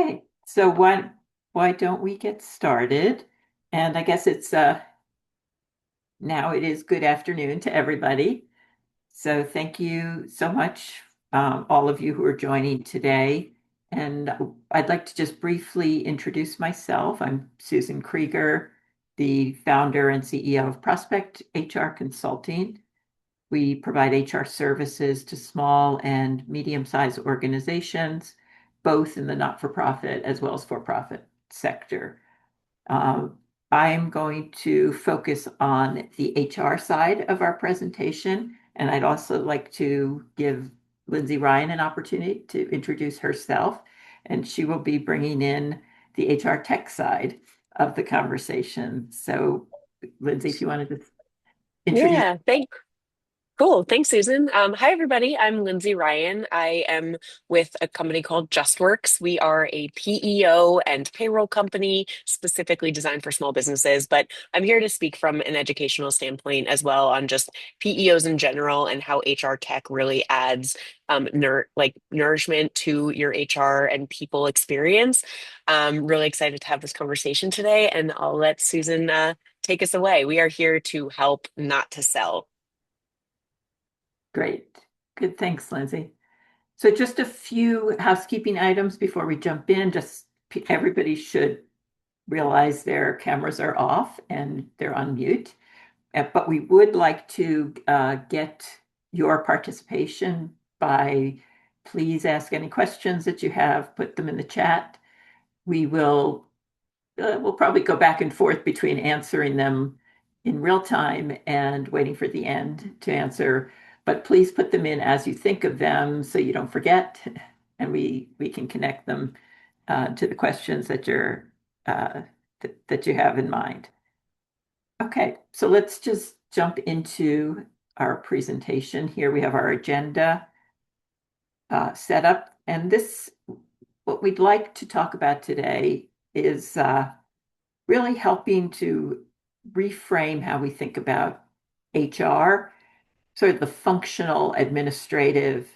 Okay, so why don't we get started? And I guess it's now it is good afternoon to everybody. So thank you so much, all of you who are joining today. And I'd like to just briefly introduce myself. I'm Susan Krieger, the founder and CEO of Prospect HR Consulting. We provide HR services to small and medium-sized organizations, both in the not-for-profit as well as for-profit sector. Um, I'm going to focus on the HR side of our presentation, and I'd also like to give Lindsay Ryan an opportunity to introduce herself, and she will be bringing in the HR tech side of the conversation. So, Lindsay, if you wanted to introduce. Yeah, cool. Thanks, Susan. Hi, everybody. I'm Lindsay Ryan. I am with a company called Justworks. We are a PEO and payroll company specifically designed for small businesses, but I'm here to speak from an educational standpoint as well on just PEOs in general and how HR tech really adds nourishment to your HR and people experience. I'm really excited to have this conversation today, and I'll let Susan take us away. We are here to help, not to sell. Great. Good. Thanks, Lindsay. So just a few housekeeping items before we jump in. Just everybody should realize their cameras are off and they're on mute. But we would like to get your participation by please ask any questions that you have, put them in the chat. We'll probably go back and forth between answering them in real time and waiting for the end to answer. But please put them in as you think of them so you don't forget, and we can connect them to the questions that you have in mind. Okay, so let's just jump into our presentation. Here we have our agenda set up, and what we'd like to talk about today is really helping to reframe how we think about HR, sort of the functional administrative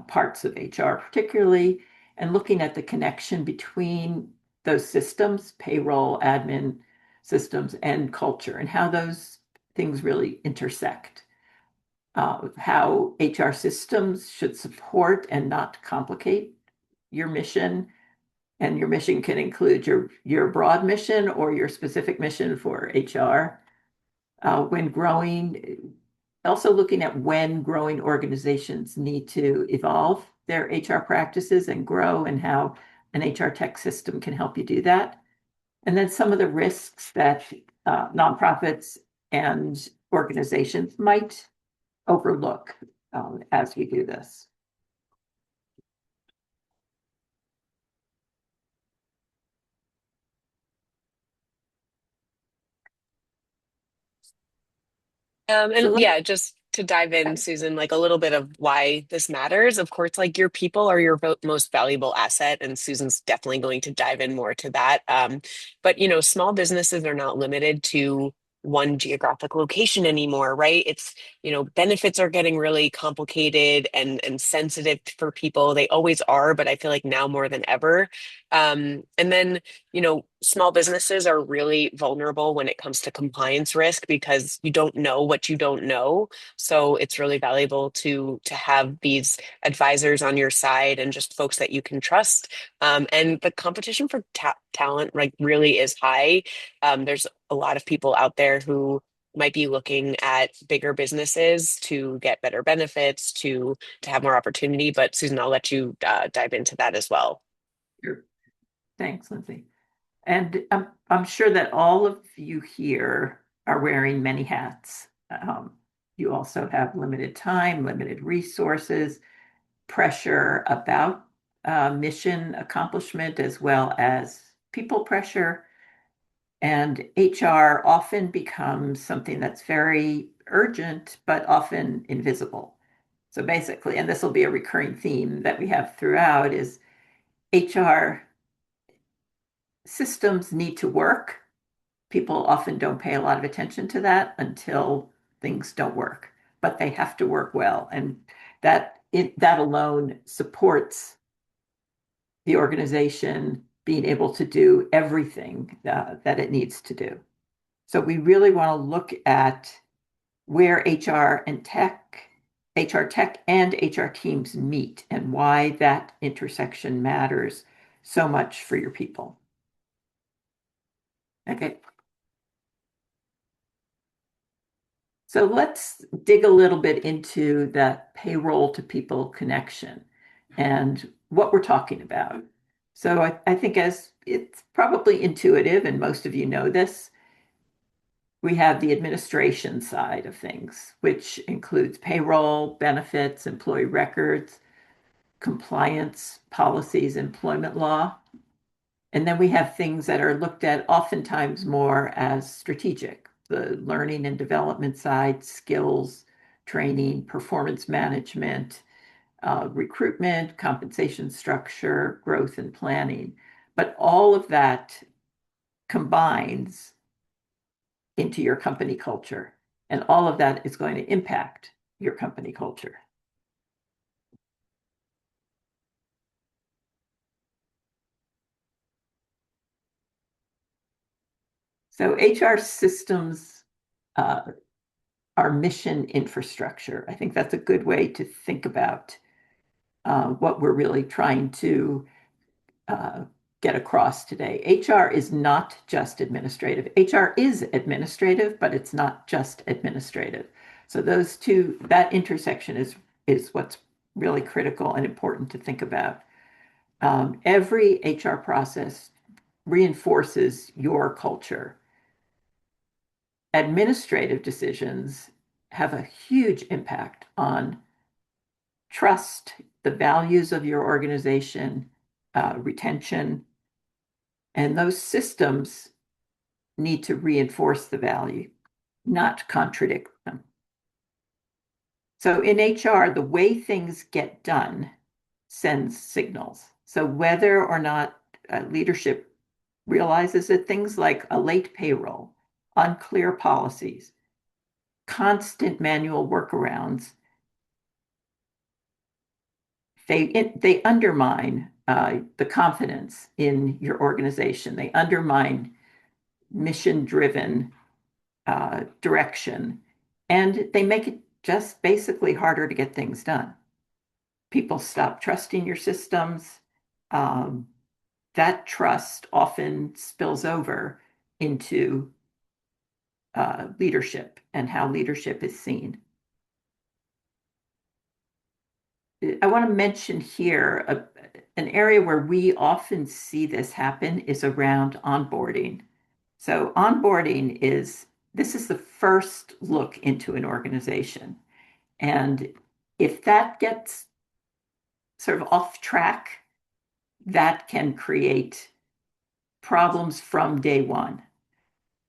parts of HR, particularly, and looking at the connection between those systems, payroll, admin systems, and culture, and how those things really intersect. How HR systems should support and not complicate your mission, and your mission can include your broad mission or your specific mission for HR. When growing, also looking at when growing organizations need to evolve their HR practices and grow, and how an HR tech system can help you do that. And then some of the risks that nonprofits and organizations might overlook as we do this. And So let's, yeah, just to dive in, Susan, like a little bit of why this matters. Of course, like your people are your most valuable asset, and Susan's definitely going to dive in more to that. But small businesses are not limited to one geographic location anymore, right? It's, benefits are getting really complicated and sensitive for people. They always are, but I feel like now more than ever. And then small businesses are really vulnerable when it comes to compliance risk because you don't know what you don't know. So it's really valuable to have these advisors on your side and just folks that you can trust. And the competition for talent like really is high. There's a lot of people out there who might be looking at bigger businesses to get better benefits, to have more opportunity. But Susan, I'll let you dive into that as well. sure. Thanks, Lindsay. And I'm sure that all of you here are wearing many hats. You also have limited time, limited resources, pressure about mission accomplishment, as well as people pressure. And HR often becomes something that's very urgent, but often invisible. So basically, and this will be a recurring theme that we have throughout, is HR systems need to work. People often don't pay a lot of attention to that until things don't work, but they have to work well. And that alone supports the organization being able to do everything that it needs to do. So we really want to look at where HR tech and HR teams meet and why that intersection matters so much for your people. Okay. So let's dig a little bit into that payroll to people connection and what we're talking about. So I think as it's probably intuitive, and most of you know this, we have the administration side of things, which includes payroll, benefits, employee records, compliance, policies, employment law. And then we have things that are looked at oftentimes more as strategic, the learning and development side, skills, training, performance management, recruitment, compensation structure, growth and planning. But all of that combines into your company culture. And all of that is going to impact your company culture. So HR systems uh, are mission infrastructure. I think that's a good way to think about what we're really trying to uh, get across today. HR is not just administrative. HR is administrative, but it's not just administrative. So those two, that intersection is what's really critical and important to think about. Every HR process reinforces your culture. Administrative decisions have a huge impact on trust, the values of your organization, retention, and those systems need to reinforce the value, not contradict them. So in HR, the way things get done sends signals. So whether or not leadership realizes that things like a late payroll, unclear policies, constant manual workarounds, they undermine the confidence in your organization. They undermine mission-driven direction, and they make it just basically harder to get things done. People stop trusting your systems. Um, that trust often spills over into leadership and how leadership is seen. I want to mention here an area where we often see this happen is around onboarding. So onboarding this is the first look into an organization. And if that gets sort of off track, that can create problems from day one.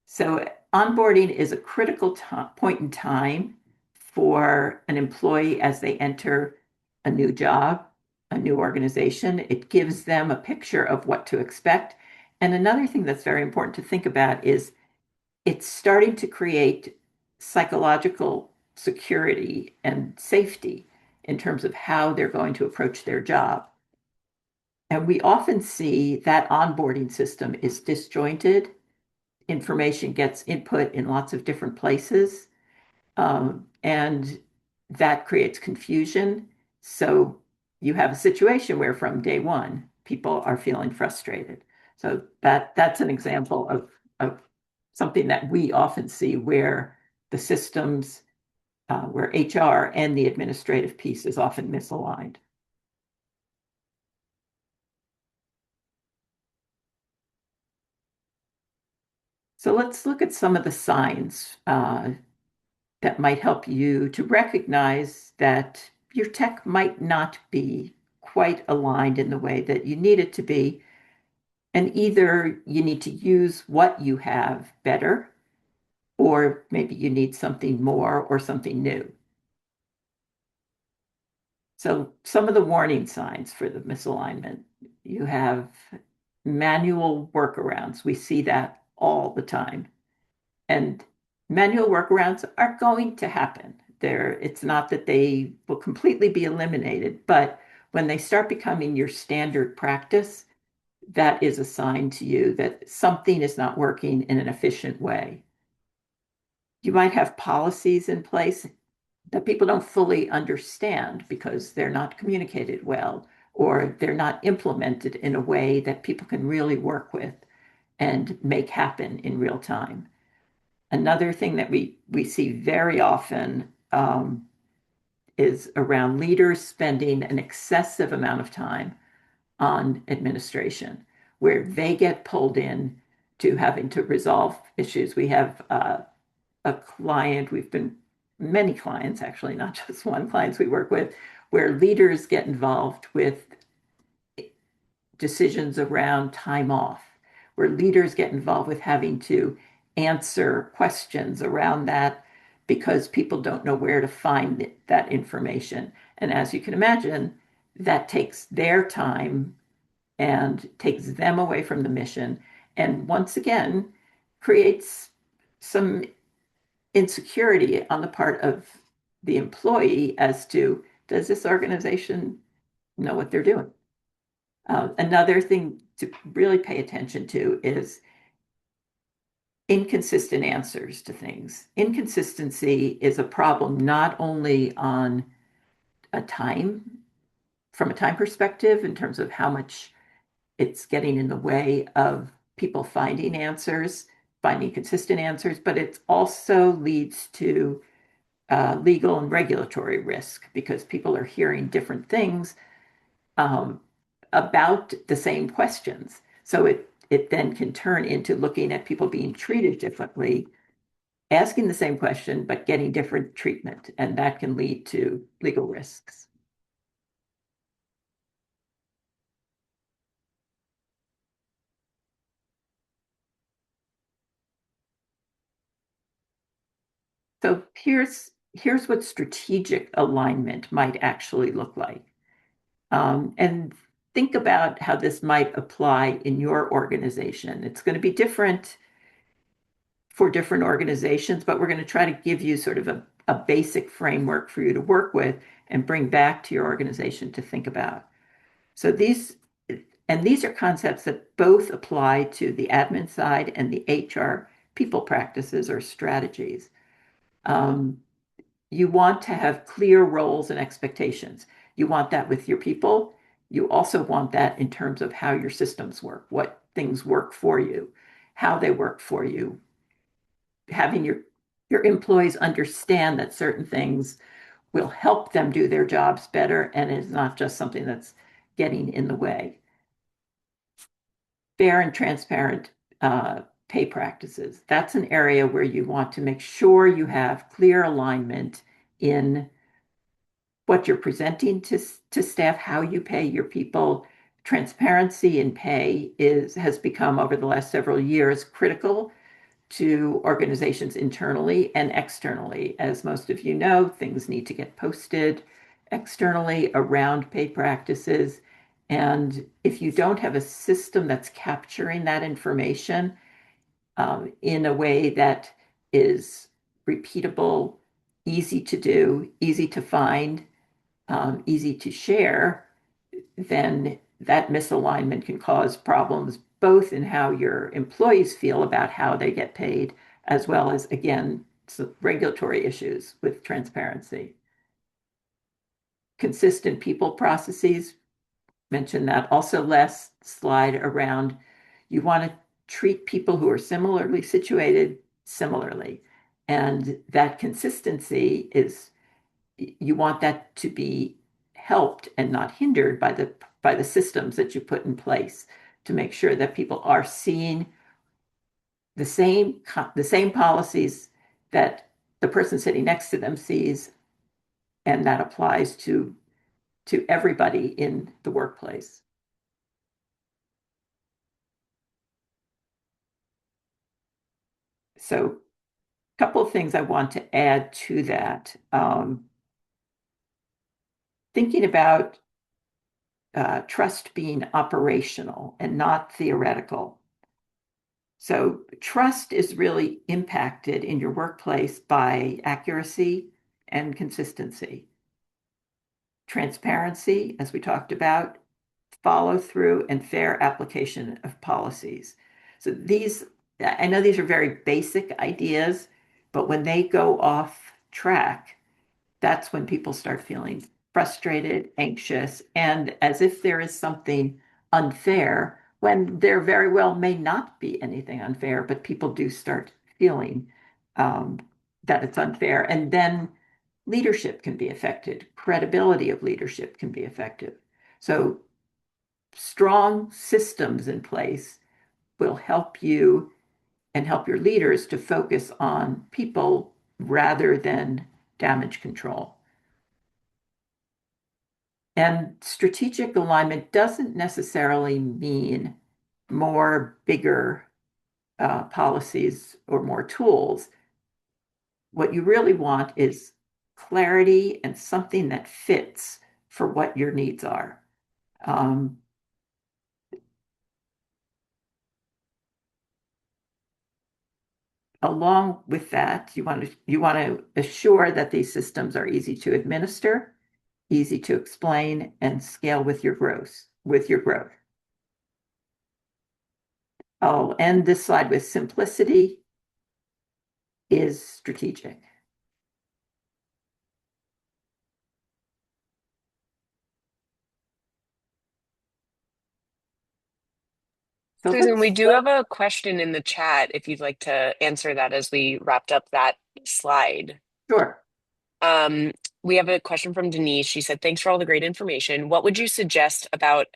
So onboarding is a critical point in time for an employee as they enter a new job, a new organization. It gives them a picture of what to expect. And another thing that's very important to think about is it's starting to create psychological security and safety in terms of how they're going to approach their job. And we often see that onboarding system is disjointed. Information gets input in lots of different places, and that creates confusion. So you have a situation where from day one, people are feeling frustrated. So that's an example of something that we often see where the systems, where HR and the administrative piece is often misaligned. So let's look at some of the signs that might help you to recognize that your tech might not be quite aligned in the way that you need it to be. And either you need to use what you have better, or maybe you need something more or something new. So some of the warning signs for the misalignment, you have manual workarounds. We see that all the time. And manual workarounds are going to happen. It's not that they will completely be eliminated, but when they start becoming your standard practice, that is a sign to you that something is not working in an efficient way. You might have policies in place that people don't fully understand because they're not communicated well or they're not implemented in a way that people can really work with and make happen in real time. Another thing that we see very often is around leaders spending an excessive amount of time on administration, where they get pulled in to having to resolve issues. We have a client, we've been many clients, actually, not just one clients we work with, where leaders get involved with decisions around time off, where leaders get involved with having to answer questions around that because people don't know where to find that information. And as you can imagine, that takes their time and takes them away from the mission. And once again, creates some insecurity on the part of the employee as to does this organization know what they're doing? Another thing to really pay attention to is inconsistent answers to things. Inconsistency is a problem not only on a time, from a time perspective, in terms of how much it's getting in the way of people finding answers, finding consistent answers, but it also leads to legal and regulatory risk because people are hearing different things um, about the same questions. So it then can turn into looking at people being treated differently, asking the same question, but getting different treatment. And that can lead to legal risks. So here's what strategic alignment might actually look like. And think about how this might apply in your organization. It's going to be different for different organizations, but we're going to try to give you sort of a basic framework for you to work with and bring back to your organization to think about. So these are concepts that both apply to the admin side and the HR people practices or strategies. Um, you want to have clear roles and expectations. You want that with your people. You also want that in terms of how your systems work, what things work for you, how they work for you, having your employees understand that certain things will help them do their jobs better and is not just something that's getting in the way. Fair and transparent pay practices. That's an area where you want to make sure you have clear alignment in what you're presenting to staff, how you pay your people. Transparency in pay has become over the last several years critical to organizations internally and externally. As most of you know, things need to get posted externally around pay practices. And if you don't have a system that's capturing that information in a way that is repeatable, easy to do, easy to find, easy to share, then that misalignment can cause problems both in how your employees feel about how they get paid, as well as, again, regulatory issues with transparency. Consistent people processes, mentioned that also last slide around you want to treat people who are similarly situated similarly. And that consistency is you want that to be helped and not hindered by the systems that you put in place to make sure that people are seeing the same policies that the person sitting next to them sees, and that applies to everybody in the workplace. So, a couple of things I want to add to that. Thinking about trust being operational and not theoretical. So trust is really impacted in your workplace by accuracy and consistency. transparency, as we talked about, follow through, and fair application of policies. So I know these are very basic ideas, but when they go off track, that's when people start feeling frustrated, anxious, and as if there is something unfair when there very well may not be anything unfair, but people do start feeling um, that it's unfair. And then leadership can be affected, credibility of leadership can be affected. So, strong systems in place will help you and help your leaders to focus on people rather than damage control. And strategic alignment doesn't necessarily mean more bigger policies or more tools. What you really want is clarity and something that fits for what your needs are. Um, Along with that, you want to assure that these systems are easy to administer, easy to explain, and scale with your growth. I'll end this slide with simplicity is strategic. So Susan, we let's do have a question in the chat if you'd like to answer that as we wrapped up that slide. Sure. Um, we have a question from Denise. She said, thanks for all the great information. What would you suggest about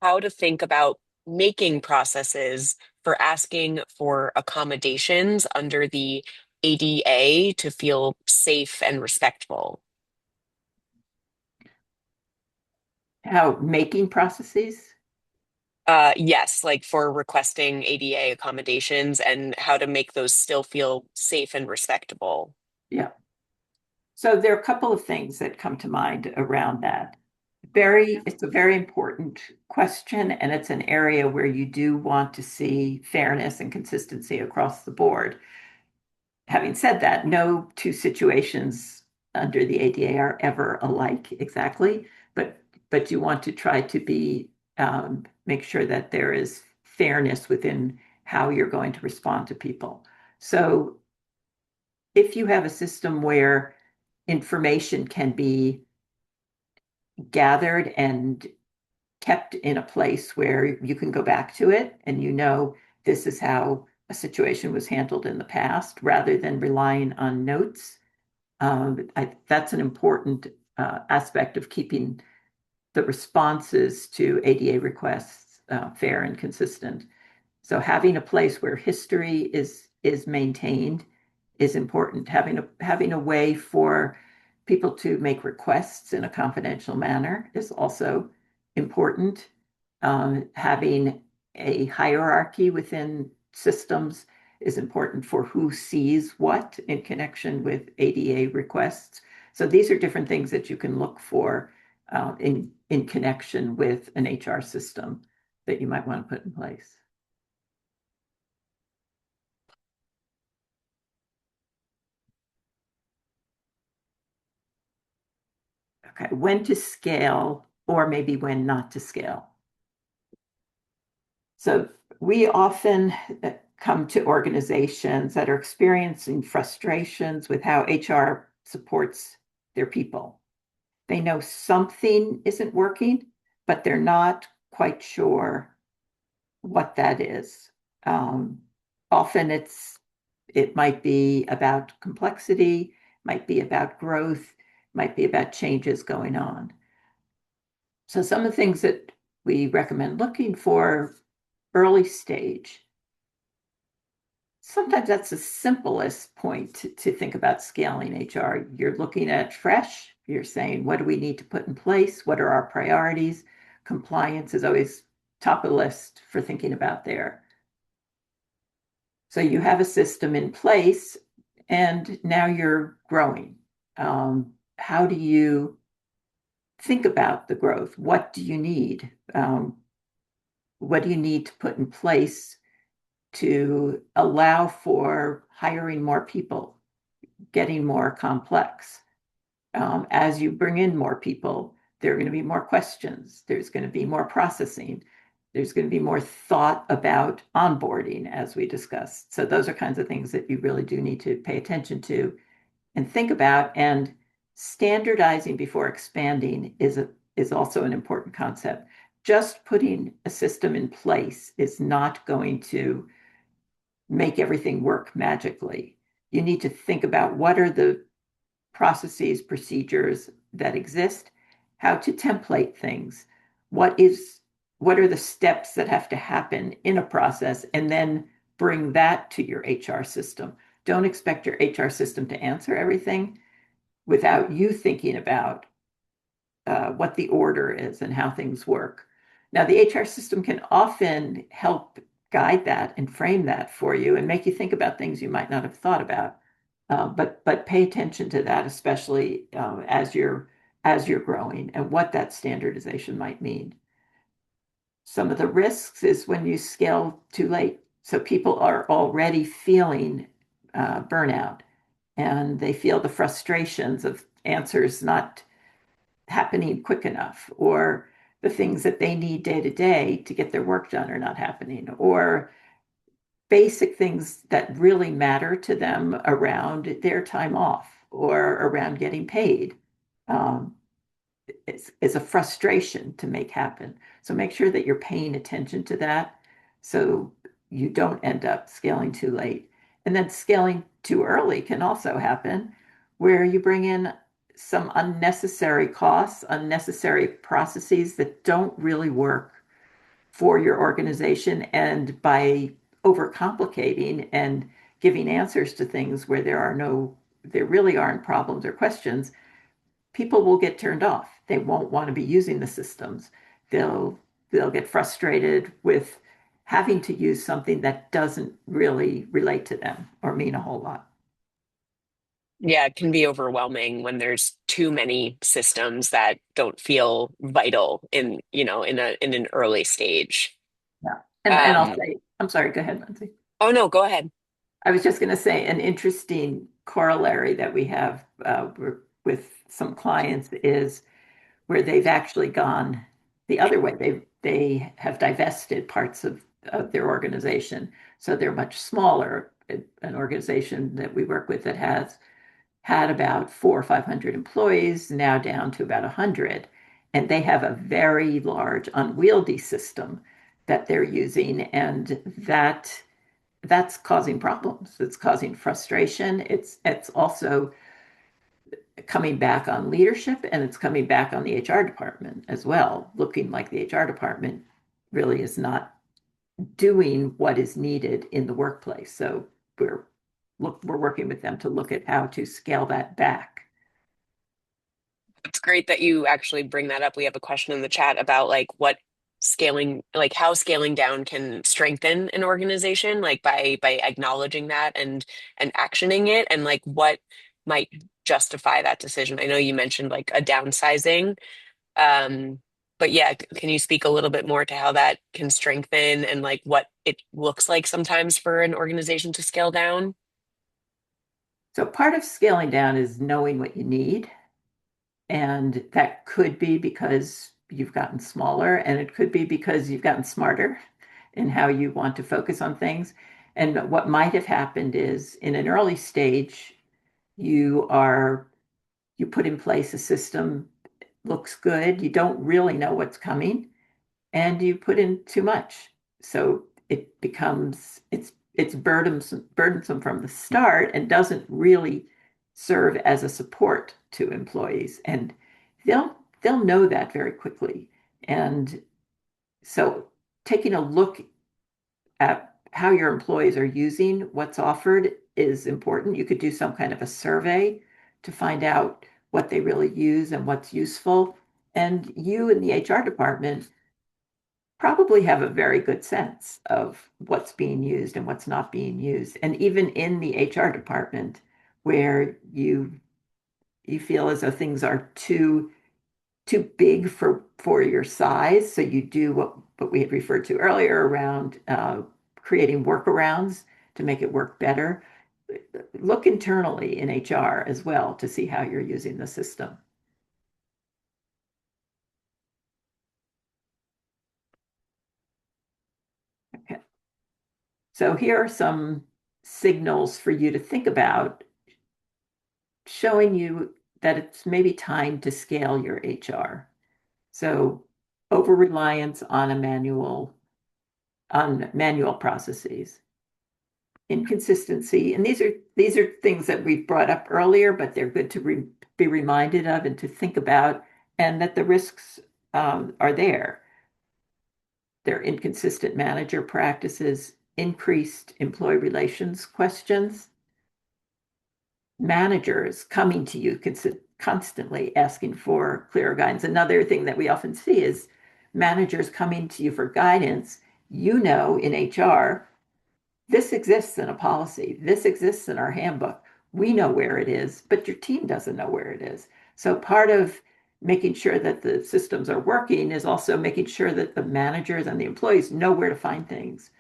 how to think about making processes for asking for accommodations under the ADA to feel safe and respectful? How making processes? Yes, like for requesting ADA accommodations and how to make those still feel safe and respectable. Yeah. So there are a couple of things that come to mind around that. It's a very important question, and it's an area where you do want to see fairness and consistency across the board. Having said that, no two situations under the ADA are ever alike exactly, but you want to try to make sure that there is fairness within how you're going to respond to people. So if you have a system where information can be gathered and kept in a place where you can go back to it and this is how a situation was handled in the past rather than relying on notes. That's an important aspect of keeping the responses to ADA requests fair and consistent. So having a place where history is maintained is important. Having a way for people to make requests in a confidential manner is also important. Having a hierarchy within systems is important for who sees what in connection with ADA requests. So these are different things that you can look for in connection with an HR system that you might want to put in place. Okay, when to scale or maybe when not to scale. So we often come to organizations that are experiencing frustrations with how HR supports their people. They know something isn't working, but they're not quite sure what that is. Often it might be about complexity, might be about growth, might be about changes going on. So some of the things that we recommend looking for early stage. Sometimes that's the simplest point to think about scaling HR. You're looking at fresh, you're saying, what do we need to put in place? What are our priorities? Compliance is always top of the list for thinking about there. So you have a system in place and now you're growing. How do you think about the growth? What do you need? What do you need to put in place to allow for hiring more people, getting more complex? As you bring in more people, there are going to be more questions. There's going to be more processing. There's going to be more thought about onboarding, as we discussed. So those are kinds of things that you really do need to pay attention to and think about. And standardizing before expanding is also an important concept. Just putting a system in place is not going to make everything work magically. You need to think about what are the processes, procedures that exist, how to template things, what is what are the steps that have to happen in a process, and then bring that to your HR system. Don't expect your HR system to answer everything without you thinking about what the order is and how things work. Now, the HR system can often help guide that and frame that for you and make you think about things you might not have thought about. But pay attention to that, especially as you're growing and what that standardization might mean. Some of the risks is when you scale too late. So people are already feeling burnout, and they feel the frustrations of answers not happening quick enough, or the things that they need day to day to get their work done are not happening, or basic things that really matter to them around their time off or around getting paid. Um, is a frustration to make happen. So make sure that you're paying attention to that so you don't end up scaling too late. And then scaling too early can also happen where you bring in some unnecessary costs, unnecessary processes that don't really work for your organization. And by overcomplicating and giving answers to things where there really aren't problems or questions, people will get turned off. They won't want to be using the systems. They'll they'll get frustrated with having to use something that doesn't really relate to them or mean a whole lot. Yeah, it can be overwhelming when there's too many systems that don't feel vital in an early stage. Yeah. And I'll Um, say, I'm sorry, go ahead, Lindsay. oh no, go ahead. I was just going to say an interesting corollary that we have with some clients is where they've actually gone the other way. They have divested parts of their organization. So they're much smaller. An organization that we work with that has had about 400 or 500 employees, now down to about 100. And they have a very large, unwieldy system that they're using. And that's causing problems. It's causing frustration. It's also coming back on leadership, and it's coming back on the HR department as well, looking like the HR department really is not doing what is needed in the workplace. So we're we're working with them to look at how to scale that back. It's great that you actually bring that up. We have a question in the chat about like how scaling down can strengthen an organization, like by acknowledging that and actioning it, and like what might justify that decision. I know you mentioned like a downsizing. Um, but yeah, can you speak a little bit more to how that can strengthen and like what it looks like sometimes for an organization to scale down? So part of scaling down is knowing what you need. And that could be because you've gotten smaller, and it could be because you've gotten smarter in how you want to focus on things. And what might have happened is in an early stage, you are you put in place a system, looks good, you don't really know what's coming, and you put in too much. So it becomes it's burdensome from the start and doesn't really serve as a support to employees. And they'll know that very quickly. And so taking a look at how your employees are using what's offered is important. You could do some kind of a survey to find out what they really use and what's useful. And you in the HR department probably have a very good sense of what's being used and what's not being used. And even in the HR department, where you feel as though things are too big for your size, so you do what we had referred to earlier around creating workarounds to make it work better. Look internally in HR as well to see how you're using the system. So here are some signals for you to think about, showing you that it's maybe time to scale your HR. So over-reliance on manual processes, inconsistency, and these are things that we've brought up earlier, but they're good to be reminded of and to think about, and that the risks are there. There are inconsistent manager practices, increased employee relations questions, managers coming to you constantly asking for clearer guidance. Another thing that we often see is managers coming to you for guidance. You know, in HR, this exists in a policy, this exists in our handbook. We know where it is, but your team doesn't know where it is. So part of making sure that the systems are working is also making sure that the managers and the employees know where to find things.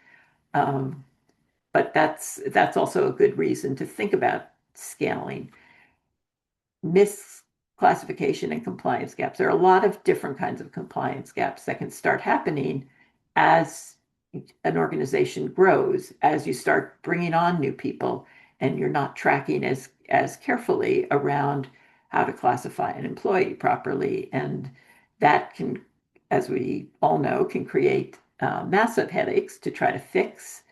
Um, but that's also a good reason to think about scaling. Misclassification and compliance gaps. There are a lot of different kinds of compliance gaps that can start happening as an organization grows, as you start bringing on new people and you're not tracking as carefully around how to classify an employee properly. And that can, as we all know, can create massive headaches to try to fix,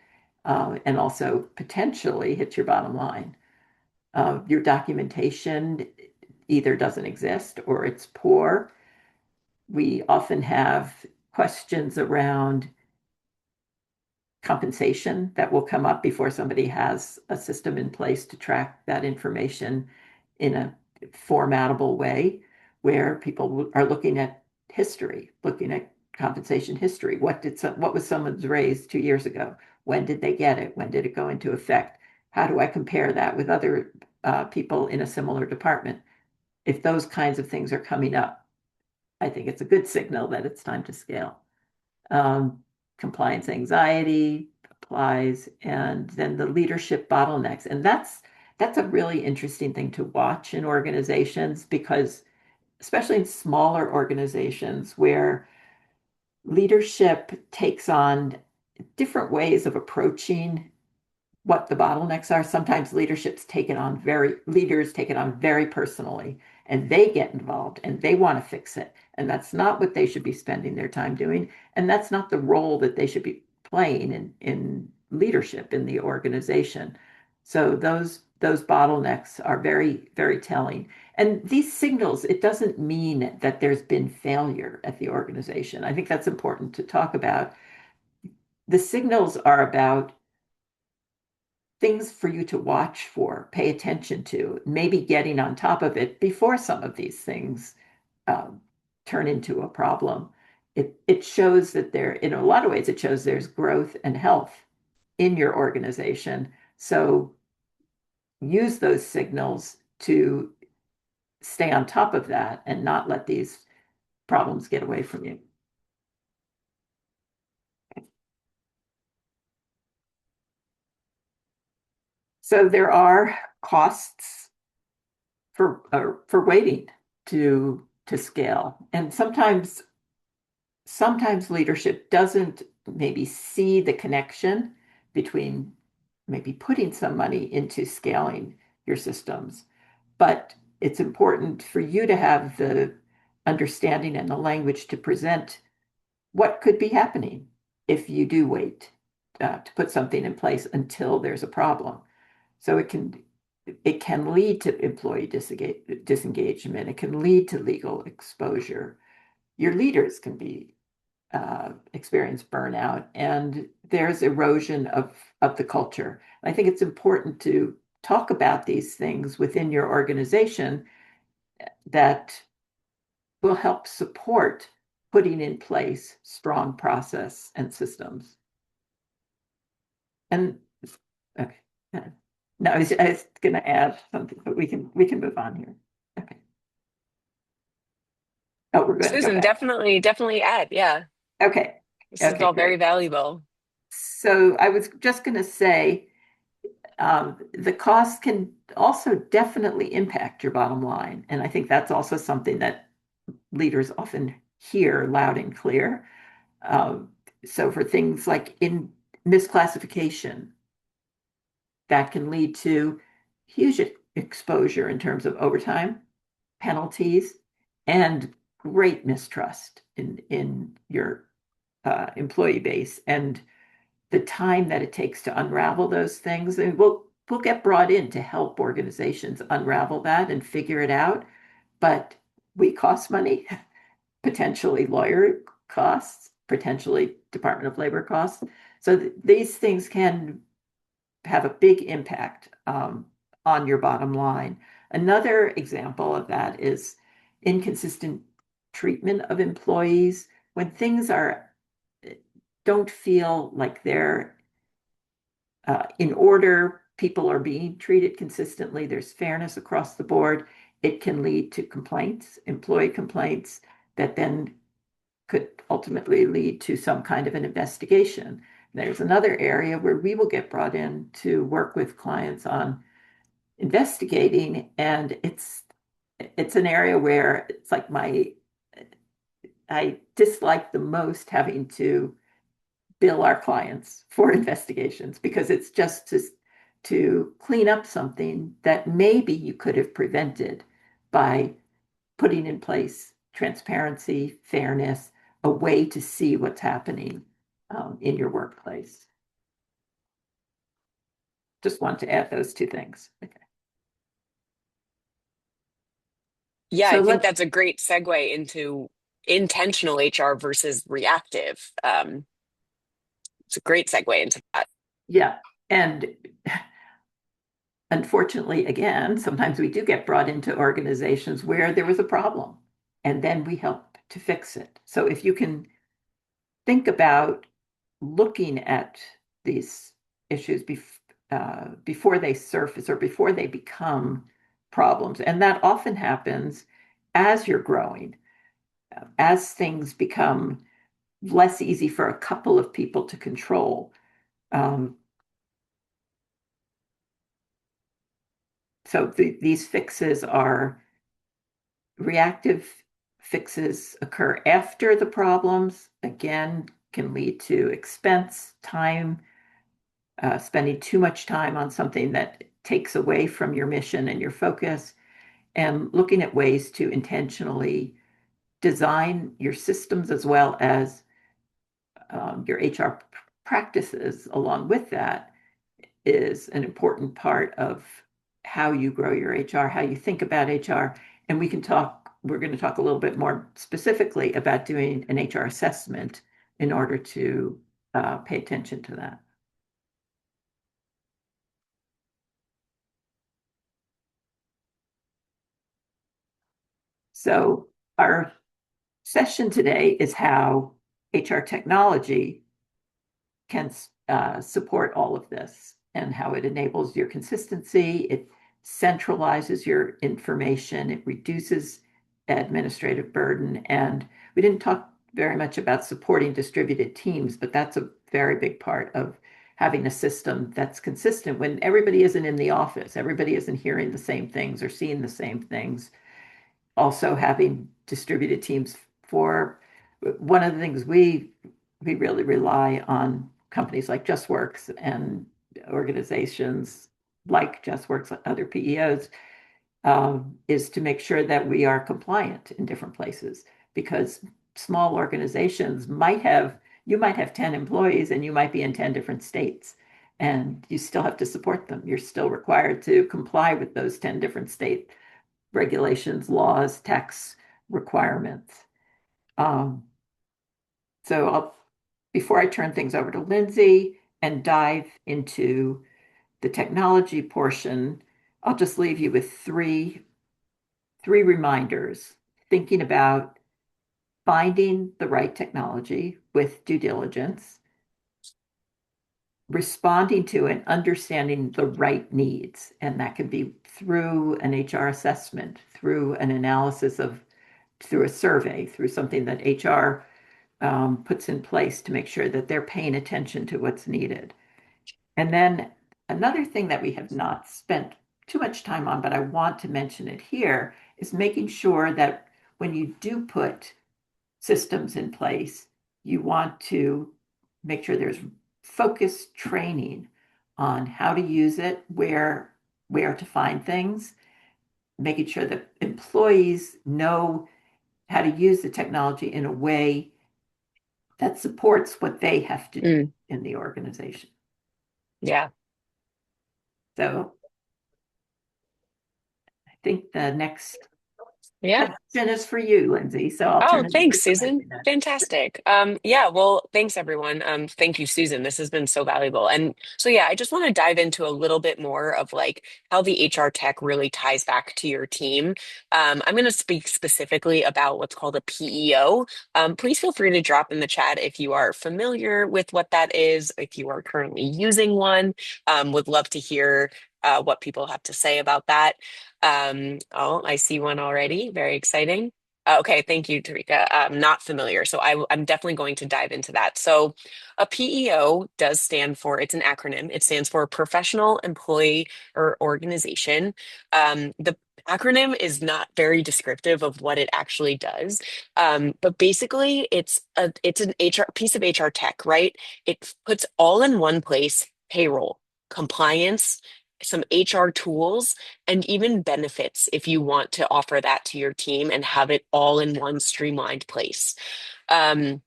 and also potentially hit your bottom line. Your documentation either doesn't exist or it's poor. We often have questions around compensation that will come up before somebody has a system in place to track that information in a formatable way, where people are looking at history, looking at compensation history. What was someone's raise 2 years ago? When did they get it? When did it go into effect? How do I compare that with other people in a similar department? If those kinds of things are coming up, I think it's a good signal that it's time to scale. Um, Compliance anxiety applies, and then the leadership bottlenecks. And that's a really interesting thing to watch in organizations, because especially in smaller organizations where leadership takes on different ways of approaching what the bottlenecks are. Sometimes leaders take it on very personally, and they get involved and they want to fix it. And that's not what they should be spending their time doing. And that's not the role that they should be playing in leadership in the organization. So those bottlenecks are very, very telling. And these signals, it doesn't mean that there's been failure at the organization. I think that's important to talk about. The signals are about things for you to watch for, pay attention to, maybe getting on top of it before some of these things um, turn into a problem. It shows that in a lot of ways, it shows there's growth and health in your organization. So use those signals to stay on top of that and not let these problems get away from you. So there are costs for waiting to scale. And sometimes leadership doesn't maybe see the connection between maybe putting some money into scaling your systems. But it's important for you to have the understanding and the language to present what could be happening if you do wait to put something in place until there's a problem. So it can lead to employee disengagement. It can lead to legal exposure. Your leaders can be experience burnout, and there's erosion of the culture. I think it's important to talk about these things within your organization that will help support putting in place strong process and systems. And okay, no, I was going to add something, but we can move on here. Okay. Oh, we're going to go Susan, back. definitely add. Yeah, Okay. this is Okay, all very great. valuable. So I was just going to say, the cost can also definitely impact your bottom line. And I think that's also something that leaders often hear loud and clear. Um, so for things like misclassification that can lead to huge exposure in terms of overtime, penalties, and great mistrust in your employee base. And the time that it takes to unravel those things, and we'll get brought in to help organizations unravel that and figure it out. But we cost money, potentially lawyer costs, potentially Department of Labor costs. So these things can have a big impact on your bottom line. Another example of that is inconsistent treatment of employees when things are don't feel like they're in order, people are being treated consistently, there's fairness across the board. It can lead to complaints, employee complaints, that then could ultimately lead to some kind of an investigation. There's another area where we will get brought in to work with clients on investigating, and it's an area where it's like I dislike the most having to bill our clients for investigations because it's just to clean up something that maybe you could have prevented by putting in place transparency, fairness, a way to see what's happening in your workplace. Just want to add those two things. Okay. Yeah, So I think let's, that's a great segue into intentional HR versus reactive. It's a great segue into that. yeah. And unfortunately, again, sometimes we do get brought into organizations where there was a problem and then we help to fix it. So if you can think about looking at these issues before they surface or before they become problems. And that often happens as you're growing, as things become less easy for a couple of people to control. Um, so these fixes are reactive fixes occur after the problems, again, can lead to expense, time, spending too much time on something that takes away from your mission and your focus, and looking at ways to intentionally design your systems as well as your HR practices along with that is an important part of how you grow your HR, how you think about HR. And we're going to talk a little bit more specifically about doing an HR assessment in order to pay attention to that. So our session today is how HR technology can support all of this and how it enables your consistency. It centralizes your information. It reduces administrative burden. And we didn't talk very much about supporting distributed teams, but that's a very big part of having a system that's consistent when everybody isn't in the office, everybody isn't hearing the same things or seeing the same things. Also having distributed teams for one of the things we really rely on companies like Justworks and organizations like Justworks, other PEOs, is to make sure that we are compliant in different places because small organizations you might have 10 employees and you might be in 10 different states and you still have to support them. You're still required to comply with those 10 different state regulations, laws, tax requirements. Um, so before I turn things over to Lindsay and dive into the technology portion, I'll just leave you with three reminders. Thinking about finding the right technology with due diligence, responding to and understanding the right needs. And that can be through an HR assessment, through an analysis through a survey, through something that HR puts in place to make sure that they're paying attention to what's needed. And then another thing that we have not spent too much time on, but I want to mention it here, is making sure that when you do put systems in place, you want to make sure there's focused training on how to use it, where to find things, making sure that employees know how to use the technology in a way that supports what they have to do Mm, in the organization. yeah. So I think the next Yeah. question is for you, Lindsay. So I'll Oh, turn it over thanks, to Susan. Lindsay then. Fantastic. Yeah, well, thanks everyone. Thank you, Susan. This has been so valuable. And so yeah, I just want to dive into a little bit more of like how the HR tech really ties back to your team. I'm going to speak specifically about what's called a PEO. Please feel free to drop in the chat if you are familiar with what that is, if you are currently using one. Would love to hear what people have to say about that. Oh, I see one already. Very exciting. Okay, thank you, Tarika. I'm not familiar, so I'm definitely going to dive into that. So, a PEO does stand for, it's an acronym. It stands for Professional Employee or Organization. The acronym is not very descriptive of what it actually does, but basically, it's an HR piece of HR tech, right? It puts all in one place: payroll, compliance, some HR tools and even benefits if you want to offer that to your team and have it all in one streamlined place. Um,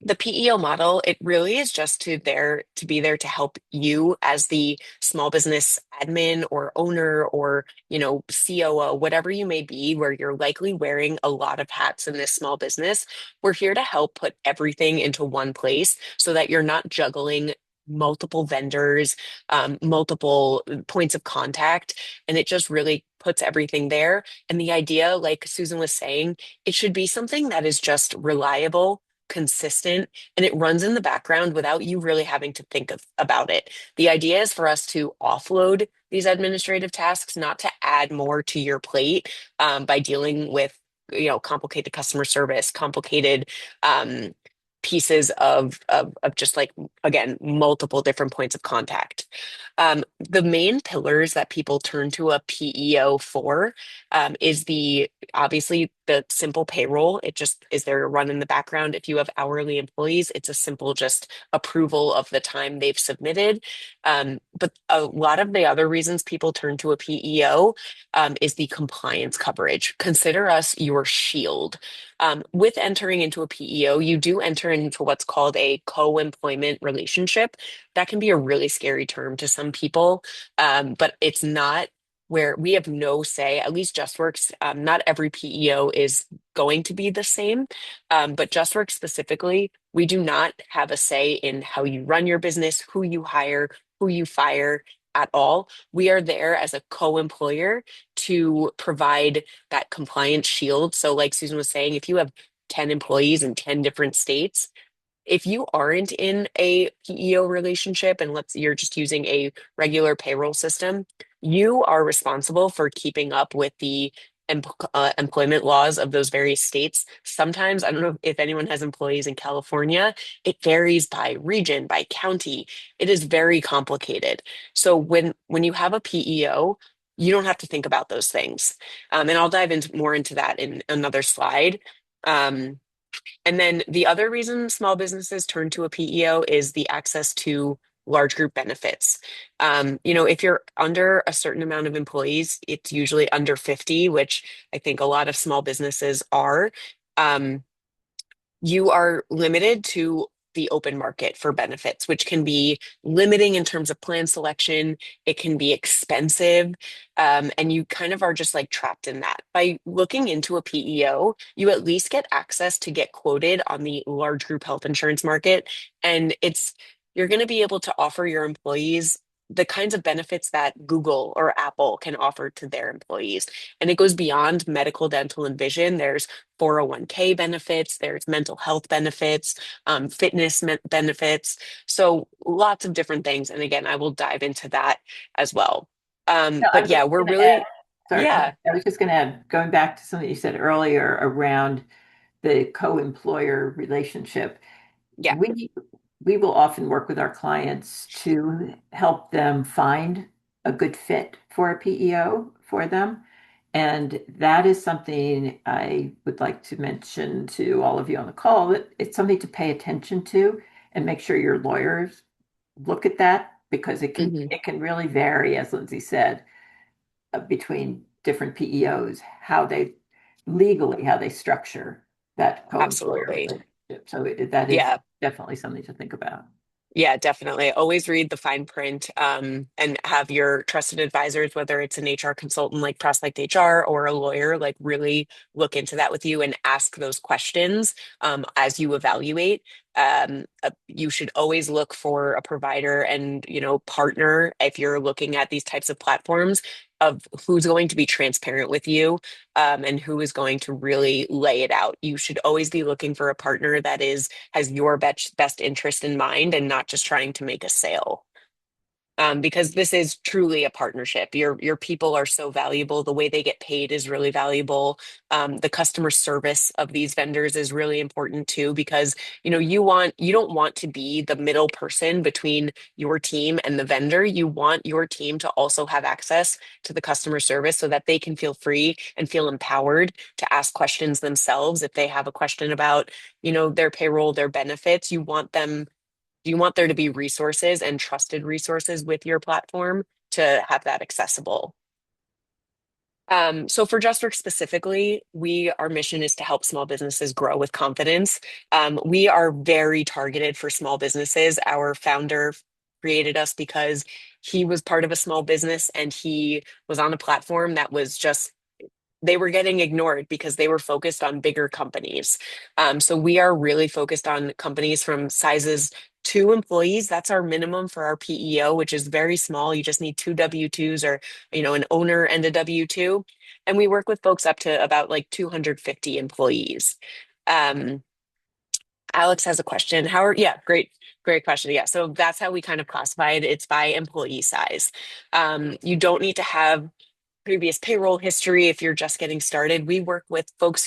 the PEO model, it really is just to be there to help you as the small business admin or owner or, COO, whatever you may be, where you're likely wearing a lot of hats in this small business. We're here to help put everything into one place so that you're not juggling multiple vendors, multiple points of contact, and it just really puts everything there. And the idea, like Susan was saying, it should be something that is just reliable, consistent, and it runs in the background without you really having to think about it. The idea is for us to offload these administrative tasks, not to add more to your plate by dealing with, complicated customer service, complicated pieces of just like, again, multiple different points of contact. The main pillars that people turn to a PEO for is obviously the simple payroll. It just is there to run in the background. If you have hourly employees, it's a simple just approval of the time they've submitted. But a lot of the other reasons people turn to a PEO is the compliance coverage. Consider us your shield. With entering into a PEO, you do enter into what's called a co-employment relationship. That can be a really scary term to some people, but it's not where we have no say, at least JustWorks. Not every PEO is going to be the same, but JustWorks specifically, we do not have a say in how you run your business, who you hire, who you fire at all. We are there as a co-employer to provide that compliance shield. So, like Susan was saying, if you have 10 employees in 10 different states, if you aren't in a PEO relationship and you're just using a regular payroll system, you are responsible for keeping up with the employment laws of those various states. Sometimes, I don't know if anyone has employees in California, it varies by region, by county. It is very complicated. So when you have a PEO, you don't have to think about those things. And I'll dive into more into that in another slide. Um, and then the other reason small businesses turn to a PEO is the access to large group benefits. If you're under a certain amount of employees, it's usually under 50, which I think a lot of small businesses are. Um, you are limited to the open market for benefits, which can be limiting in terms of plan selection. It can be expensive. And you kind of are just like trapped in that. By looking into a PEO, you at least get access to get quoted on the large group health insurance market. And you're going to be able to offer your employees the kinds of benefits that Google or Apple can offer to their employees. And it goes beyond medical, dental, and vision. There's 401k benefits, there's mental health benefits, fitness benefits. So lots of different things. And again, I will dive into that as well. No, But yeah, we're really, sorry, yeah, I was just going to add, going back to something you said earlier around the co-employer relationship. yeah. We we will often work with our clients to help them find a good fit for a PEO for them. And that is something I would like to mention to all of you on the call that it's something to pay attention to and make sure your lawyers look at that because it can Hmm. it can really vary, as Lindsay said, between different PEOs, how they legally how they structure that co-employer Absolutely. relationship. So that is Yeah. definitely something to think about. Yeah, definitely. Always read the fine print, and have your trusted advisors, whether it's an HR consultant like Prospect HR or a lawyer, like really look into that with you and ask those questions as you evaluate. You should always look for a provider and, partner if you're looking at these types of platforms of who's going to be transparent with you, and who is going to really lay it out. You should always be looking for a partner that has your best interest in mind and not just trying to make a sale. Because this is truly a partnership. Your people are so valuable. The way they get paid is really valuable. The customer service of these vendors is really important too, because you don't want to be the middle person between your team and the vendor. You want your team to also have access to the customer service so that they can feel free and feel empowered to ask questions themselves if they have a question about, their payroll, their benefits. You want there to be resources and trusted resources with your platform to have that accessible. So for JustWorks specifically, our mission is to help small businesses grow with confidence. We are very targeted for small businesses. Our founder created us because he was part of a small business and he was on a platform that was just they were getting ignored because they were focused on bigger companies. So we are really focused on companies from sizes 2 employees. That's our minimum for our PEO, which is very small. You just need two W-2s or, an owner and a W-2. And we work with folks up to about like 250 employees. Um, Alex has a question. Yeah, great question. Yeah, so that's how we kind of classify it. It's by employee size. You don't need to have previous payroll history if you're just getting started. We work with folks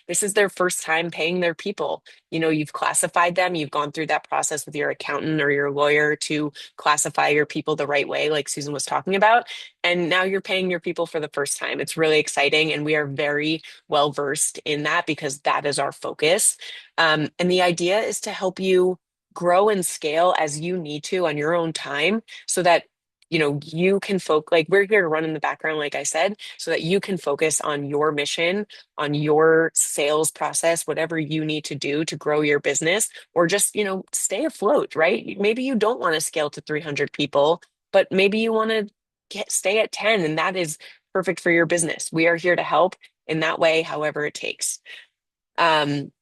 this is their first time paying their people. You've classified them, you've gone through that process with your accountant or your lawyer to classify your people the right way, like Susan was talking about. And now you're paying your people for the first time. It's really exciting. And we are very well versed in that because that is our focus. And the idea is to help you grow and scale as you need to on your own time so that you can focus, like we're here to run in the background, like I said, so that you can focus on your mission, on your sales process, whatever you need to do to grow your business or just, stay afloat, right? Maybe you don't want to scale to 300 people, but maybe you want to stay at 10 and that is perfect for your business. We are here to help in that way, however it takes. Um,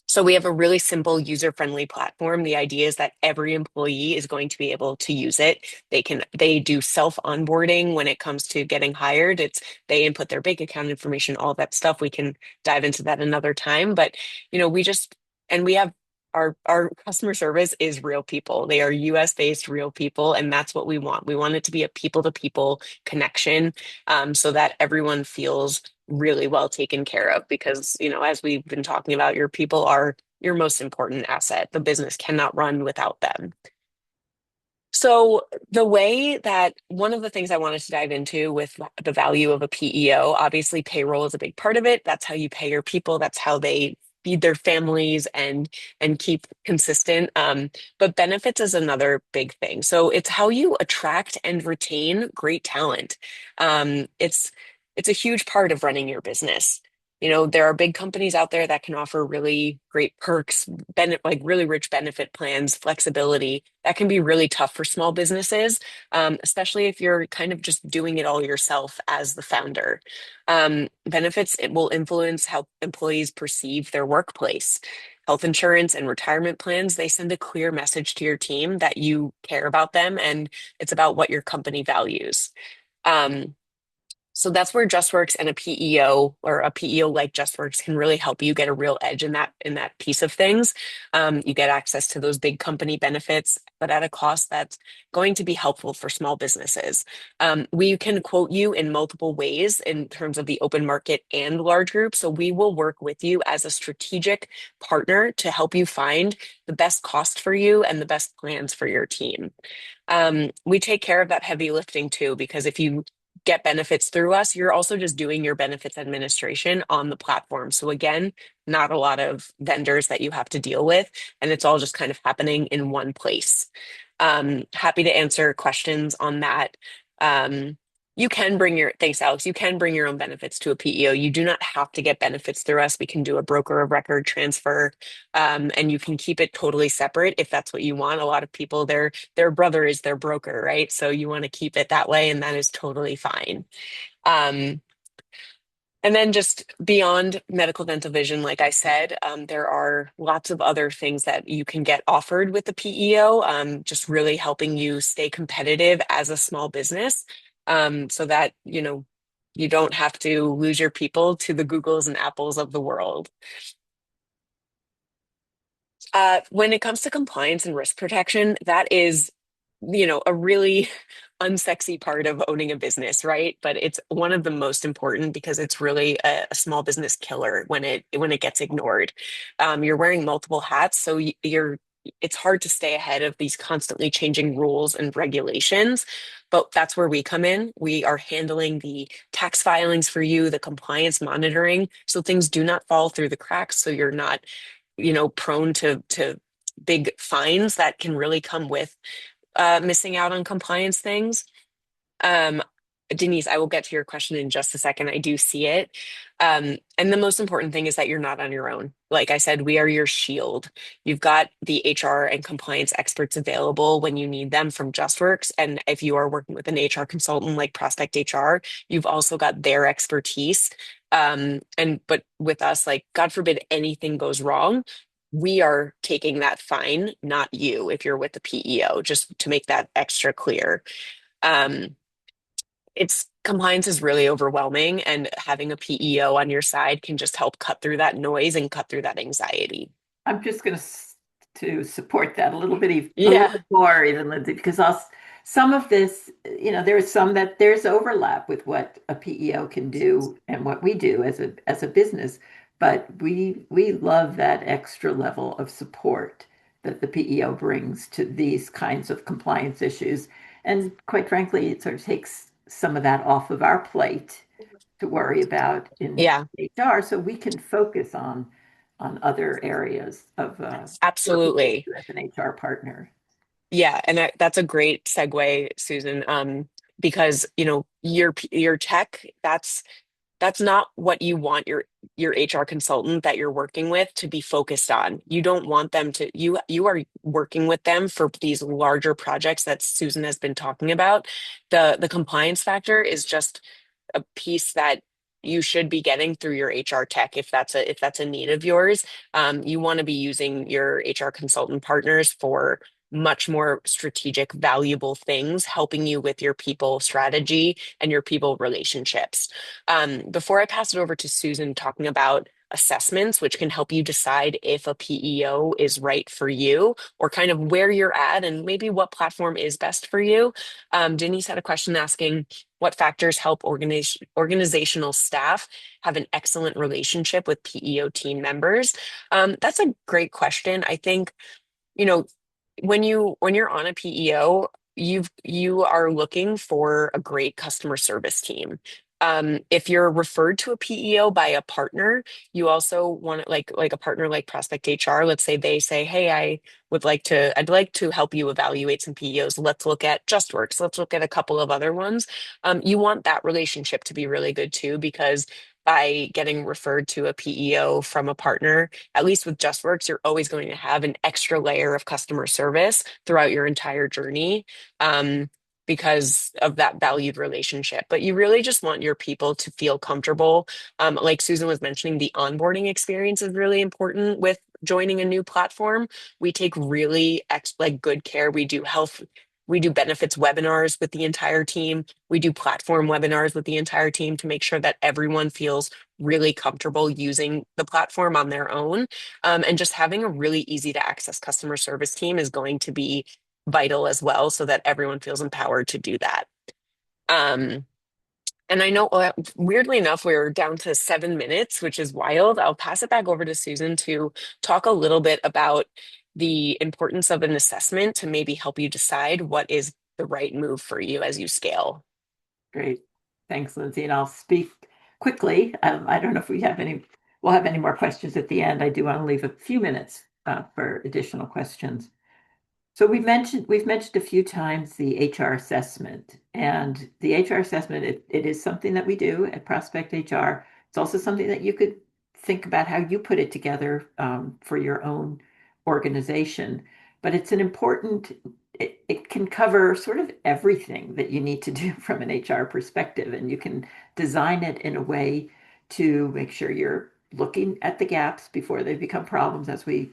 so we have a really simple user-friendly platform. The idea is that every employee is going to be able to use it. They do self-onboarding when it comes to getting hired. They input their bank account information, all that stuff. We can dive into that another time. But, we just and we have our customer service is real people. They are US based real people, and that's what we want. We want it to be a people-to-people connection, so that everyone feels really well taken care of because, as we've been talking about, your people are your most important asset. The business cannot run without them. So, one of the things I wanted to dive into with the value of a PEO, obviously payroll is a big part of it. That's how you pay your people. That's how they feed their families and keep consistent. But benefits is another big thing. So it's how you attract and retain great talent. It's a huge part of running your business. There are big companies out there that can offer really great perks, like really rich benefit plans, flexibility. That can be really tough for small businesses, especially if you're kind of just doing it all yourself as the founder. Benefits, it will influence how employees perceive their workplace. Health insurance and retirement plans, they send a clear message to your team that you care about them and it's about what your company values. Um, so that's where JustWorks and a PEO or a PEO like JustWorks can really help you get a real edge in that piece of things. You get access to those big company benefits, but at a cost that's going to be helpful for small businesses. We can quote you in multiple ways in terms of the open market and large group. So we will work with you as a strategic partner to help you find the best cost for you and the best plans for your team. We take care of that heavy lifting too, because if you get benefits through us, you're also just doing your benefits administration on the platform. So again, not a lot of vendors that you have to deal with, and it's all just kind of happening in one place. Happy to answer questions on that. Um, you can bring your, thanks, Alex. You can bring your own benefits to a PEO. You do not have to get benefits through us. We can do a broker of record transfer, and you can keep it totally separate if that's what you want. A lot of people, their brother is their broker, right? So you want to keep it that way, and that is totally fine. Um, and then just beyond medical dental vision, like I said, there are lots of other things that you can get offered with the PEO, just really helping you stay competitive as a small business, so that, you don't have to lose your people to the Googles and Apples of the world. When it comes to compliance and risk protection, that is, a really unsexy part of owning a business, right? But it's one of the most important because it's really a small business killer when it gets ignored. You're wearing multiple hats, so it's hard to stay ahead of these constantly changing rules and regulations. But that's where we come in. We are handling the tax filings for you, the compliance monitoring, so things do not fall through the cracks. So you're not prone to big fines that can really come with missing out on compliance things. Um, Denise, I will get to your question in just a second. I do see it. And the most important thing is that you're not on your own. Like I said, we are your shield. You've got the HR and compliance experts available when you need them from JustWorks. And if you are working with an HR consultant like Prospect HR, you've also got their expertise. But with us, like God forbid anything goes wrong, we are taking that fine, not you, if you're with the PEO, just to make that extra clear. Um, it's compliance is really overwhelming, and having a PEO on your side can just help cut through that noise and cut through that anxiety. I'm just going to support that a little bit, a little Yeah. bit more even, Lindsay, because some of this, there's some that there's overlap with what a PEO can do and what we do as a business, but we love that extra level of support that the PEO brings to these kinds of compliance issues. And quite frankly, it sort of takes some of that off of our plate to worry about in Yeah, HR, so we can focus on other areas of working with absolutely. you as an HR partner. Yeah, and that's a great segue, Susan. Because your tech, that's not what you want your HR consultant that you're working with to be focused on. You don't want them to you are working with them for these larger projects that Susan has been talking about. The compliance factor is just a piece that you should be getting through your HR tech if that's a need of yours. You want to be using your HR consultant partners for much more strategic, valuable things, helping you with your people strategy and your people relationships. Before I pass it over to Susan talking about assessments, which can help you decide if a PEO is right for you or kind of where you're at and maybe what platform is best for you. Denise had a question asking what factors help organizational staff have an excellent relationship with PEO team members. That's a great question. I think you know, when you're on a PEO, you are looking for a great customer service team. If you're referred to a PEO by a partner, you also want like a partner like Prospect HR. Let's say they say, "Hey, I'd like to help you evaluate some PEOs. Let's look at JustWorks. Let's look at a couple of other ones." You want that relationship to be really good too, because by getting referred to a PEO from a partner, at least with JustWorks, you're always going to have an extra layer of customer service throughout your entire journey, because of that valued relationship. But you really just want your people to feel comfortable. Like Susan was mentioning, the onboarding experience is really important with joining a new platform. We take really like good care. We do benefits webinars with the entire team. We do platform webinars with the entire team to make sure that everyone feels really comfortable using the platform on their own. And just having a really easy to access customer service team is going to be vital as well, so that everyone feels empowered to do that. Um, and I know, weirdly enough, we're down to 7 minutes, which is wild. I'll pass it back over to Susan to talk a little bit about the importance of an assessment to maybe help you decide what is the right move for you as you scale. Great. Thanks, Lindsay. And I'll speak quickly. I don't know if we'll have any more questions at the end. I do want to leave a few minutes for additional questions. So we've mentioned a few times the HR assessment, and the HR assessment, it is something that we do at Prospect HR. It's also something that you could think about how you put it together for your own organization. But it's an important, it can cover sort of everything that you need to do from an HR perspective, and you can design it in a way to make sure you're looking at the gaps before they become problems, as we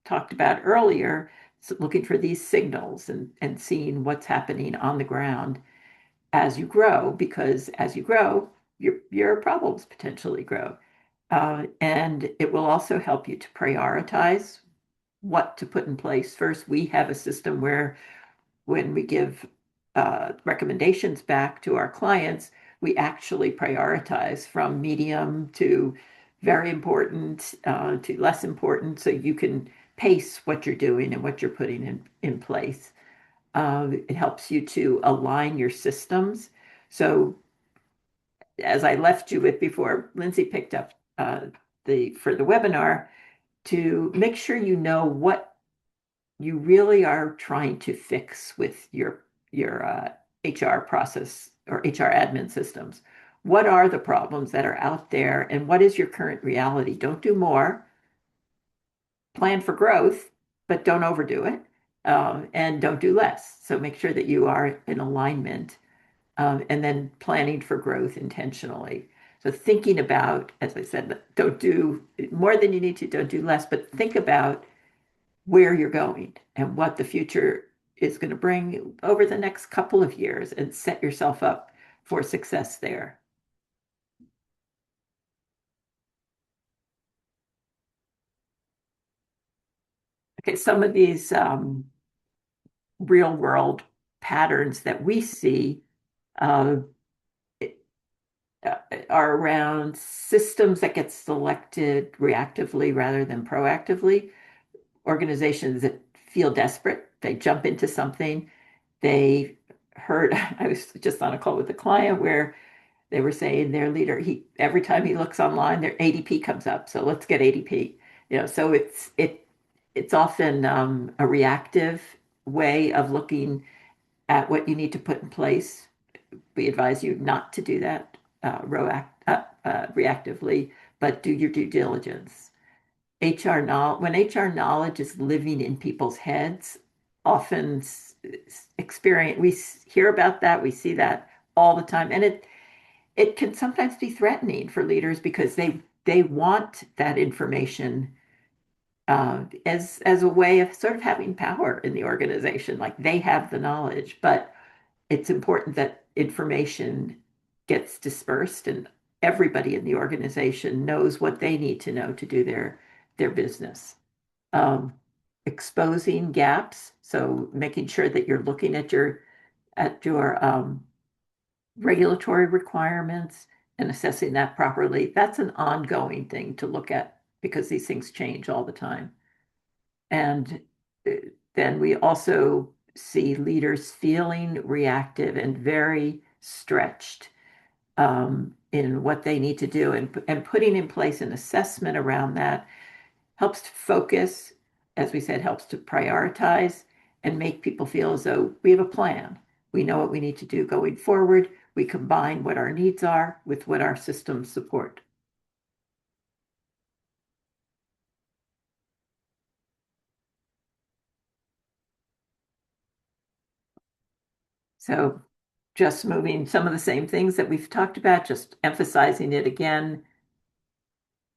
talked about earlier, looking for these signals and seeing what's happening on the ground as you grow, because as you grow, your problems potentially grow. And it will also help you to prioritize what to put in place first. We have a system where when we give recommendations back to our clients, we actually prioritize from medium to very important to less important, so you can pace what you're doing and what you're putting in place. It helps you to align your systems. So as I left you with before Lindsay picked up the for the webinar, to make sure you know what you really are trying to fix with your HR process or HR admin systems. What are the problems that are out there, and what is your current reality? Don't do more. Plan for growth, but don't overdo it, and don't do less. So make sure that you are in alignment, and then planning for growth intentionally. So thinking about, as I said, don't do more than you need to, don't do less, but think about where you're going and what the future is going to bring over the next couple of years, and set yourself up for success there. Okay, some of these real world patterns that we see uh, are around systems that get selected reactively rather than proactively. Organizations that feel desperate, they jump into something. They heard, I was just on a call with a client where they were saying their leader, he every time he looks online, their ADP comes up. So let's get ADP. So it's often a reactive way of looking at what you need to put in place. We advise you not to do that reactively, but do your due diligence. HR knowledge, when HR knowledge is living in people's heads, often experience, we hear about that, we see that all the time, and it can sometimes be threatening for leaders because they want that information as a way of sort of having power in the organization, like they have the knowledge. But it's important that information gets dispersed and everybody in the organization knows what they need to know to do their business. Um, Exposing gaps, so making sure that you're looking at your regulatory requirements and assessing that properly. That's an ongoing thing to look at because these things change all the time. And uh, then we also see leaders feeling reactive and very stretched in what they need to do, and putting in place an assessment around that helps to focus, as we said, helps to prioritize and make people feel as though we have a plan. We know what we need to do going forward. We combine what our needs are with what our systems support. So just moving some of the same things that we've talked about, just emphasizing it again,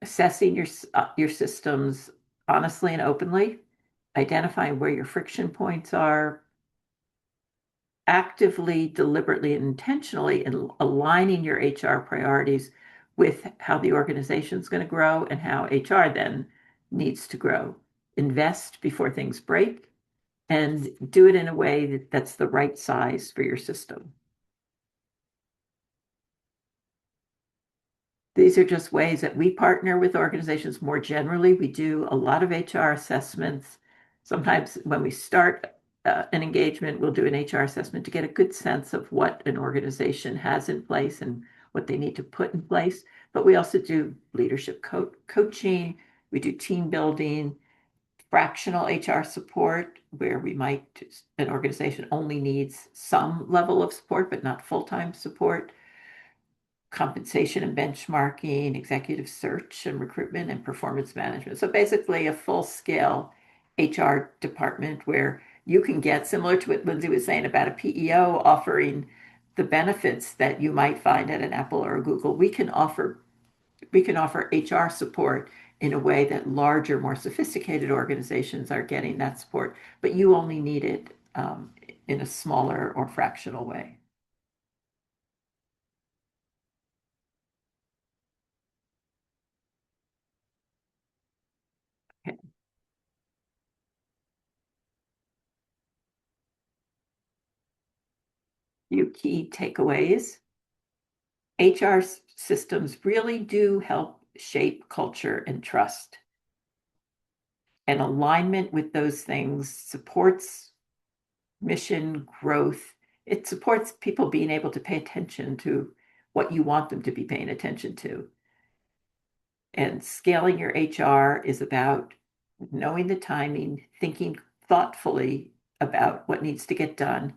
assessing your systems honestly and openly, identifying where your friction points are, actively, deliberately, and intentionally in aligning your HR priorities with how the organization is going to grow and how HR then needs to grow. Invest before things break, and do it in a way that's the right size for your system. These are just ways that we partner with organizations more generally. We do a lot of HR assessments. Sometimes when we start an engagement, we'll do an HR assessment to get a good sense of what an organization has in place and what they need to put in place. But we also do leadership coaching, we do team building, fractional HR support, where an organization only needs some level of support, but not full-time support, compensation and benchmarking, executive search and recruitment, and performance management. So basically, a full-scale HR department where you can get, similar to what Lindsay was saying about a PEO offering the benefits that you might find at an Apple or a Google. We can offer HR support in a way that larger, more sophisticated organizations are getting that support, but you only need it in a smaller or fractional way. Okay. Few key takeaways. HR systems really do help shape culture and trust. And alignment with those things supports mission growth. It supports people being able to pay attention to what you want them to be paying attention to. And scaling your HR is about knowing the timing, thinking thoughtfully about what needs to get done,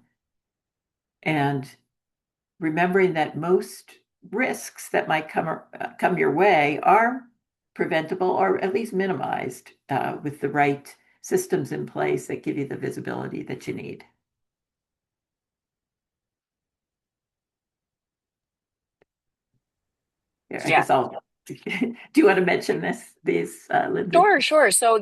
and remembering that most risks that might come your way are preventable or at least minimized with the right systems in place that give you the visibility that you need. Yeah, I Yeah. guess I'll. Do you want to mention these, Lindsay? Sure, sure. So,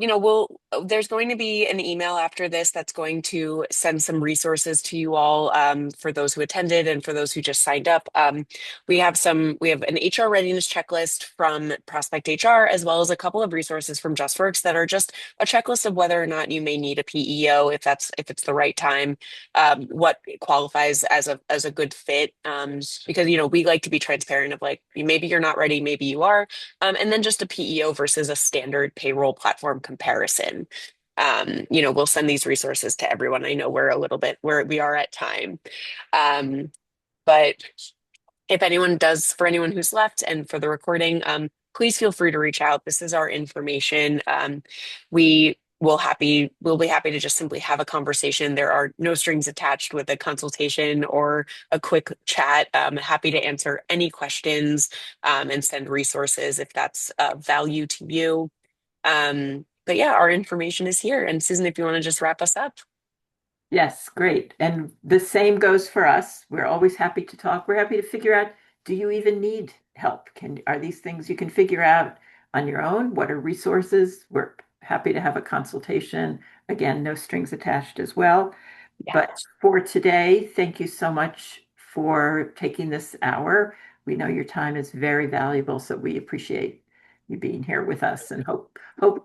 there's going to be an email after this that's going to send some resources to you all for those who attended and for those who just signed up. We have an HR readiness checklist from Prospect HR, as well as a couple of resources from JustWorks that are just a checklist of whether or not you may need a PEO if it's the right time, what qualifies as a good fit. Because, we like to be transparent of like, maybe you're not ready, maybe you are. And then just a PEO versus a standard payroll platform comparison. We'll send these resources to everyone. I know we're a little bit where we are at time. Um, but if for anyone who's left and for the recording, please feel free to reach out. This is our information. We'll be happy to just simply have a conversation. There are no strings attached with a consultation or a quick chat. Happy to answer any questions and send resources if that's of value to you. But yeah, our information is here. And Susan, if you want to just wrap us up. Yes, great. And the same goes for us. We're always happy to talk. We're happy to figure out, do you even need help? Are these things you can figure out on your own? What are resources? We're happy to have a consultation. Again, no strings attached as well. Yeah. But for today, thank you so much for taking this hour. We know your time is very valuable, so we appreciate you being here with us and hope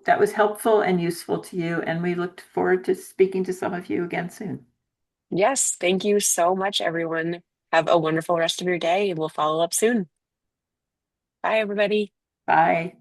that was helpful and useful to you. And we look forward to speaking to some of you again soon. Yes. Thank you so much, everyone. Have a wonderful rest of your day. We'll follow up soon. Bye, everybody. Bye.